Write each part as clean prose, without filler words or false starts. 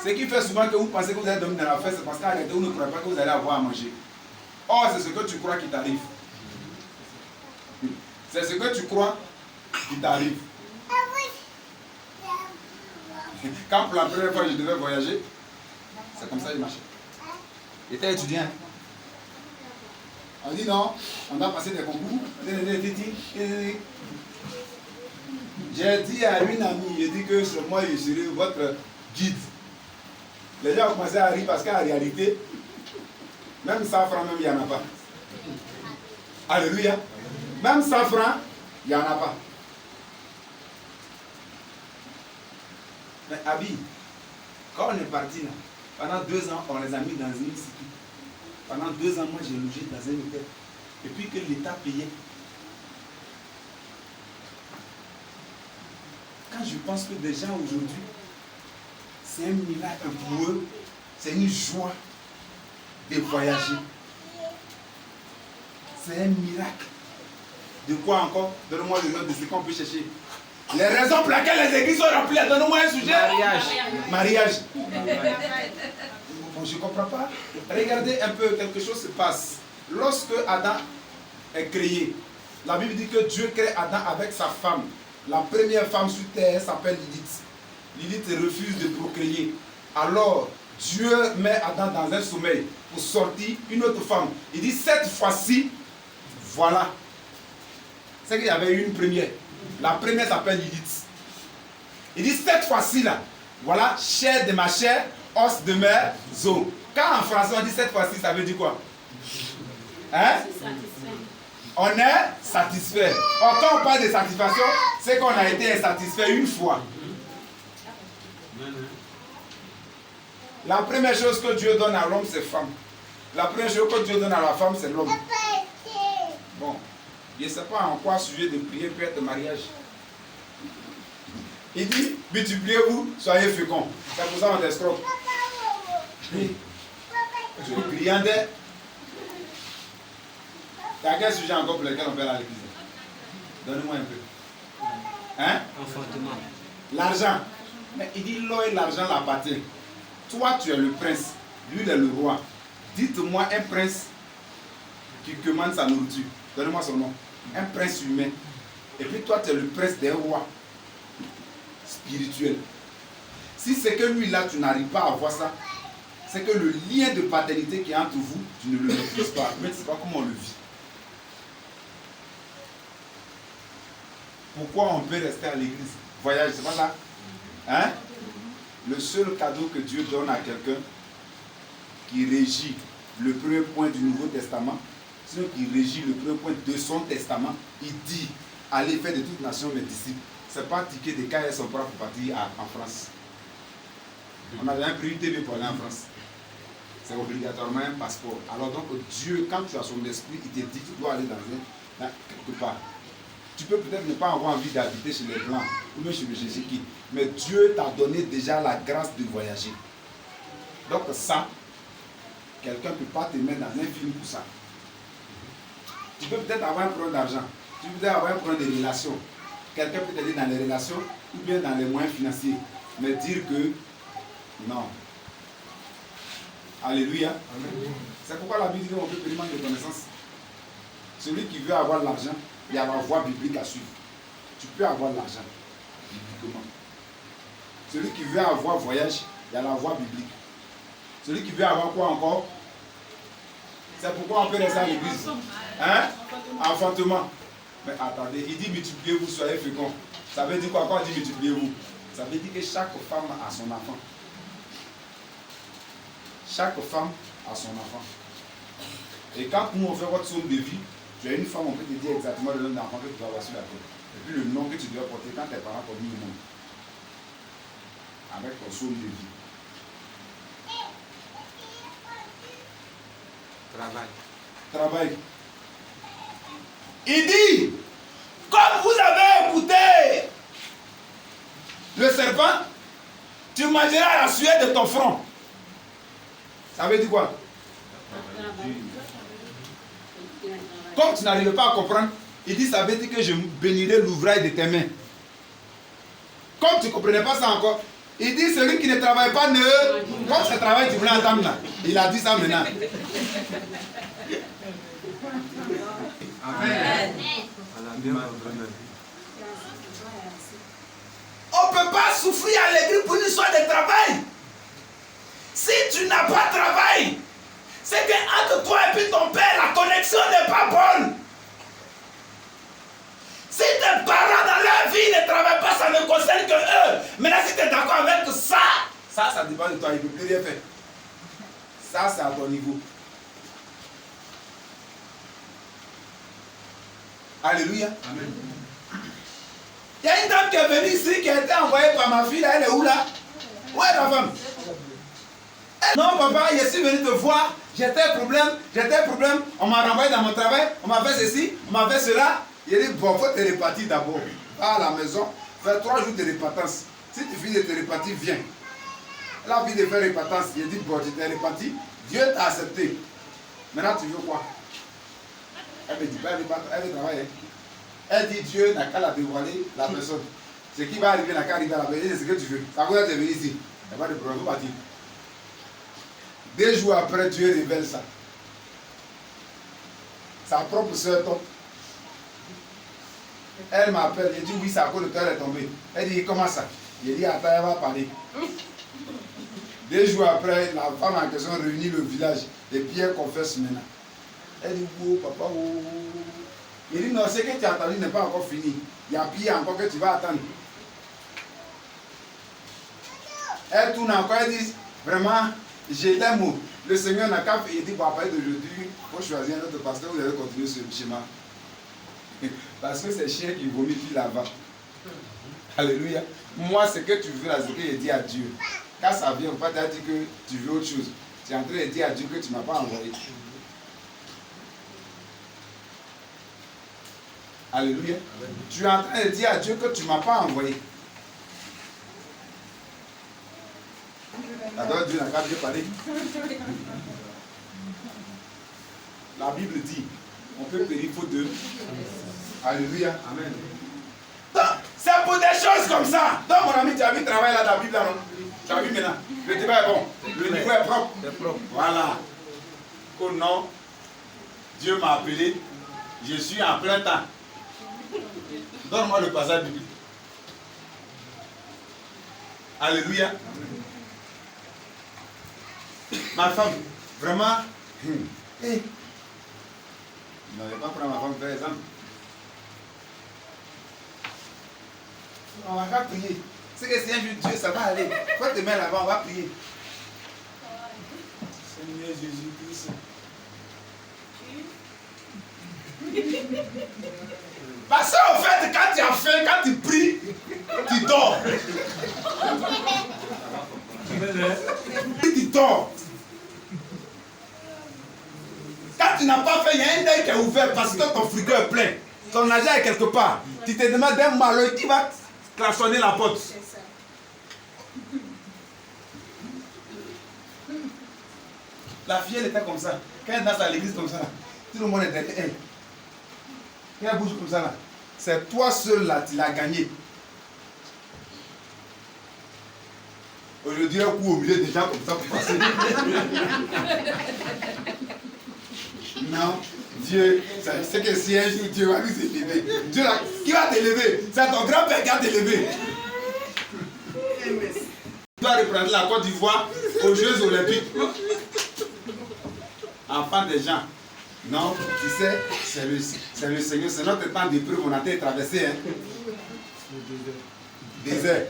Ce qui fait souvent que vous pensez que vous allez dormir dans la fête, c'est parce qu'en réalité, vous ne croyez pas que vous allez avoir à manger. Or, c'est ce que tu crois qui t'arrive. C'est ce que tu crois qui t'arrive. Quand pour la première fois je devais voyager, c'est comme ça que je marchais. J'étais étudiant. On dit non, on doit passer des concours. J'ai dit à une amie, j'ai dit que sur moi je serai votre guide. Les gens ont commencé à rire parce qu'en réalité, même 100 francs, même il n'y en a pas. Alléluia. Même 100 francs, il n'y en a pas. Mais Abi, quand on est parti là, pendant 2 ans, on les a mis dans une cité. Pendant 2 ans, moi j'ai logé dans un hôtel. Et puis que l'État payait. Quand je pense que des gens aujourd'hui, c'est un miracle pour eux, c'est une joie de voyager. C'est un miracle. De quoi encore? Donne-moi le nom de ce qu'on peut chercher. Les raisons pour lesquelles les églises sont remplies, donne-moi un sujet. Mariage. Bon, je ne comprends pas. Regardez un peu, quelque chose se passe. Lorsque Adam est créé, la Bible dit que Dieu crée Adam avec sa femme. La première femme sur terre s'appelle Lilith. Lilith refuse de procréer. Alors, Dieu met Adam dans un sommeil pour sortir une autre femme. Il dit, cette fois-ci, voilà. C'est qu'il y avait eu une première. La première s'appelle Lilith. Il dit, cette fois-ci là, voilà, chair de ma chair, os de mes os. Quand en français on dit cette fois-ci, ça veut dire quoi? Hein? On est satisfait. Or, quand on parle de satisfaction, c'est qu'on a été insatisfait une fois. La première chose que Dieu donne à l'homme, c'est femme. La première chose que Dieu donne à la femme, c'est l'homme. Bon, je ne sais pas en quoi sujet de prier peut être mariage. Il dit, multipliez-vous, soyez féconds. C'est pour ça qu'on t'escroque. Oui. Tu es briandais. Il y a quel sujet encore pour lequel on peut aller à l'église? Donne-moi un peu. Hein? Enfantement. L'argent. Mais il dit, l'eau et l'argent l'appartiennent. Toi, tu es le prince. Lui, il est le roi. Dites-moi un prince qui commande sa nourriture. Donnez-moi son nom. Un prince humain. Et puis toi, tu es le prince des rois spirituels. Si c'est que lui, là, tu n'arrives pas à voir ça, c'est que le lien de paternité qui est entre vous, tu ne le maîtrises pas. Mais tu ne sais pas comment on le vit. Pourquoi on peut rester à l'église? Voyage, c'est pas ça? Hein? Le seul cadeau que Dieu donne à quelqu'un qui régit le premier point du Nouveau Testament, c'est qui régit le premier point de son testament, il dit, allez faire de toutes nations mes disciples. Ce n'est pas ticket de KS son propre pour partir en France. On avait un prix TV pour aller en France. C'est obligatoirement un passeport. Alors donc Dieu, quand tu as son esprit, il te dit que tu dois aller dans quelque part. Tu peux peut-être ne pas avoir envie d'habiter chez les Blancs ou même chez le Jésus-Christ. Mais Dieu t'a donné déjà la grâce de voyager. Donc ça, quelqu'un ne peut pas te mettre dans un film pour ça. Tu peux peut-être avoir un problème d'argent. Tu peux peut-être avoir un problème de relations. Quelqu'un peut t'aider dans les relations ou bien dans les moyens financiers. Mais dire que non. Alléluia. C'est pourquoi la Bible dit qu'on peut périr manque de connaissances. Celui qui veut avoir l'argent, il y a la voie biblique à suivre. Tu peux avoir l'argent bibliquement. Celui qui veut avoir voyage, il y a la voie biblique. Celui qui veut avoir quoi encore? C'est pourquoi on peut rester à l'église. Hein? Enfantement. Mais attendez, il dit multipliez-vous, soyez féconds. Ça veut dire quoi quand on dit multipliez-vous? Ça veut dire que chaque femme a son enfant. Chaque femme a son enfant. Et quand nous on fait votre somme de vie, tu as une femme, on peut te dire exactement le nom d'enfant que tu dois avoir sur la tête. Et puis le nom que tu dois porter quand tes parents t'ont mis au monde. Avec ton somme de vie. Travail. Il dit, comme vous avez écouté le serpent, tu mangeras la sueur de ton front. Ça veut dire quoi? Comme tu n'arrives pas à comprendre, il dit, ça veut dire que je bénirai l'ouvrage de tes mains. Comme tu ne comprenais pas ça encore, Il dit celui qui ne travaille pas ne... Comme ce travail, tu voulais entendre là. Il a dit ça maintenant. Amen. On ne peut pas souffrir à l'église pour une histoire de travail. Si tu n'as pas de travail, c'est qu'entre toi et puis ton père, la connexion n'est pas bonne. Si tes parents dans leur vie ne travaillent pas, ça ne concerne que eux. Maintenant, si tu es d'accord avec ça, ça dépend de toi, il ne peut plus rien faire. Ça, c'est à ton niveau. Alléluia. Amen. Il y a une dame qui est venue ici, qui a été envoyée par ma fille, là, elle est où là? Où est la femme? Non papa, je suis venu te voir, j'étais problème, on m'a renvoyé dans mon travail, on m'a fait ceci, on m'a fait cela. Il a dit, bon, il faut te répartir d'abord. Va à la maison, fais 3 jours de répatance. Si tu finis de te répartir, viens. Elle a envie de faire répatance. Il a dit, bon, tu t'es réparti, Dieu t'a accepté. Maintenant, tu veux quoi? Elle me dit, elle veut travailler. Elle dit, Dieu n'a qu'à la dévoiler, la personne. Ce qui va arriver n'a qu'à arriver à la personne, c'est ce que tu veux. Ça va être venu ici. Il n'y a pas de problème, partir. 2 jours après, Dieu révèle ça. Sa propre soeur tombe. Elle m'appelle, elle dit oui, c'est à cause de toi, elle est tombée. Elle dit comment ça? J'ai dit attends, elle va parler. 2 jours après, la femme en question réunit le village et puis elle confesse maintenant. Elle dit oh papa, oh. Il dit non, ce que tu as entendu n'est pas encore fini. Il y a pire encore que tu vas attendre. Elle tourne encore, elle dit vraiment, j'ai l'aime. Le Seigneur n'a qu'à faire. Il dit bon, à partir d'aujourd'hui, il faut choisir un autre pasteur, vous allez continuer ce schéma. Parce que c'est chien qui vomit puis là-bas. Alléluia. Moi, ce que tu veux là, c'est que je dis à Dieu. Quand ça vient, on va te dire que tu veux autre chose. Tu es en train de dire à Dieu que tu ne m'as pas envoyé. Alléluia. Amen. Tu es en train de dire à Dieu que tu ne m'as pas envoyé. Alors Dieu n'a qu'à bien parler. La Bible dit, on peut périr faute d'eux. Alléluia. Amen. C'est pour des choses comme ça. Donc mon ami, tu as vu travailler là dans la Bible là, non? Tu as vu maintenant. Le débat est bon. Le niveau est propre. Voilà. Oh non. Dieu m'a appelé. Je suis en plein temps. Donne-moi le passage biblique. Alléluia. Ma femme, vraiment. Hey. Non, je ne vais pas prendre ma femme par exemple. On va pas prier. C'est que si un jour Dieu, ça va aller. Faut te mettre là-bas, on va prier. Seigneur Jésus-Christ. Parce qu'en fait, quand tu as faim, quand tu pries, tu dors. Tu dors. Quand tu n'as pas fait, il y a un œil qui est ouvert parce que ton frigo est plein. Ton argent est quelque part. Tu te demandes d'un malheur qui va klaxonner la porte. La fille, elle était comme ça. Quand elle danse à l'église comme ça, tout le monde est derrière elle. Quand elle bouge comme ça, c'est toi seul là, tu l'as gagné. Aujourd'hui, un coup au milieu des gens comme ça pour passer. Non, Dieu, c'est que si un jour Dieu va nous élever, Dieu là, qui va t'élever? C'est ton grand-père qui va t'élever. Tu dois reprendre la Côte d'Ivoire aux Jeux Olympiques. Enfant des gens. Non, tu sais, c'est le Seigneur, c'est notre temps d'épreuve, on a été traversé. Hein? Désert.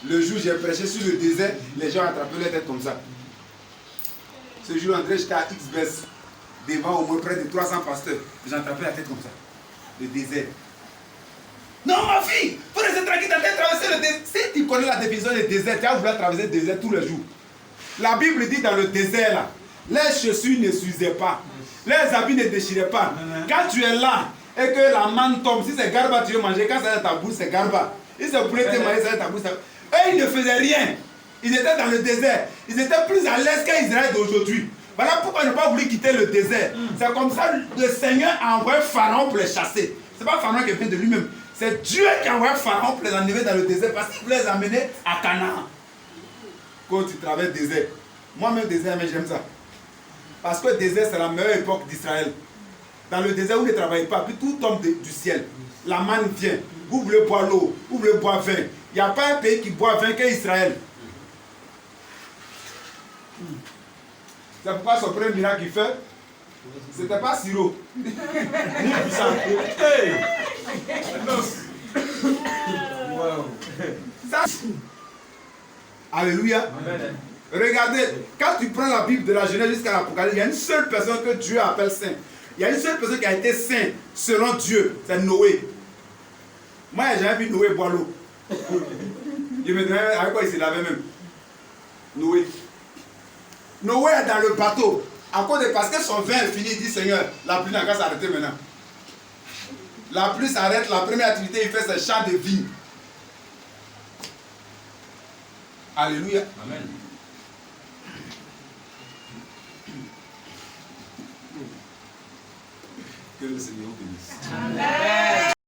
Le jour où j'ai prêché sur le désert, les gens attrapaient les têtes comme ça. Ce jour, André, j'étais à XBS, devant au moins près de 300 pasteurs. J'ai attrapé la tête comme ça. Le désert. Non, ma fille, faut rester tranquille, tu as traversé le désert. Si tu connais la définition du désert, tu vas vouloir traverser le désert tous les jours. La Bible dit dans le désert, là, les chaussures ne s'usaient pas, les habits ne déchiraient pas. Quand tu es là et que la manne tombe, si c'est garba, tu veux manger, quand ça est ta bouche, c'est garba. Si c'est poulet, tu veux manger, ça est ta bouche. Eux, ils ne faisaient rien. Ils étaient dans le désert. Ils étaient plus à l'aise qu'Israël d'aujourd'hui. Voilà pourquoi ils n'ont pas voulu quitter le désert. C'est comme ça le Seigneur a envoyé Pharaon pour les chasser. Ce n'est pas Pharaon qui vient de lui-même. C'est Dieu qui a envoyé Pharaon pour les enlever dans le désert parce qu'il voulait les amener à Canaan. Quand tu traverses le désert, moi-même le désert, mais j'aime ça. Parce que le désert, c'est la meilleure époque d'Israël. Dans le désert, vous ne travaillez pas, puis tout tombe du ciel. La manne vient. Vous voulez boire l'eau, vous voulez boire vin. Il n'y a pas un pays qui boit vin qu'Israël. C'est pourquoi son premier miracle qu'il fait, ce n'était pas sirop, ni puissant. Hey! Wow. Ça, alléluia. Amen. Regardez, quand tu prends la Bible de la Genèse jusqu'à l'Apocalypse, il y a une seule personne que Dieu appelle saint. Il y a une seule personne qui a été saint selon Dieu, c'est Noé. Moi, je n'ai jamais vu Noé boire l'eau. Je me demandais avec quoi il se lavait même. Noé. Noé est dans le bateau. À cause de parce que son vin est fini, il dit Seigneur, la pluie n'a qu'à s'arrêter maintenant. La pluie s'arrête, la première activité, il fait ses champs de vigne. Alléluia. Amen. Que le Seigneur bénisse. Amen.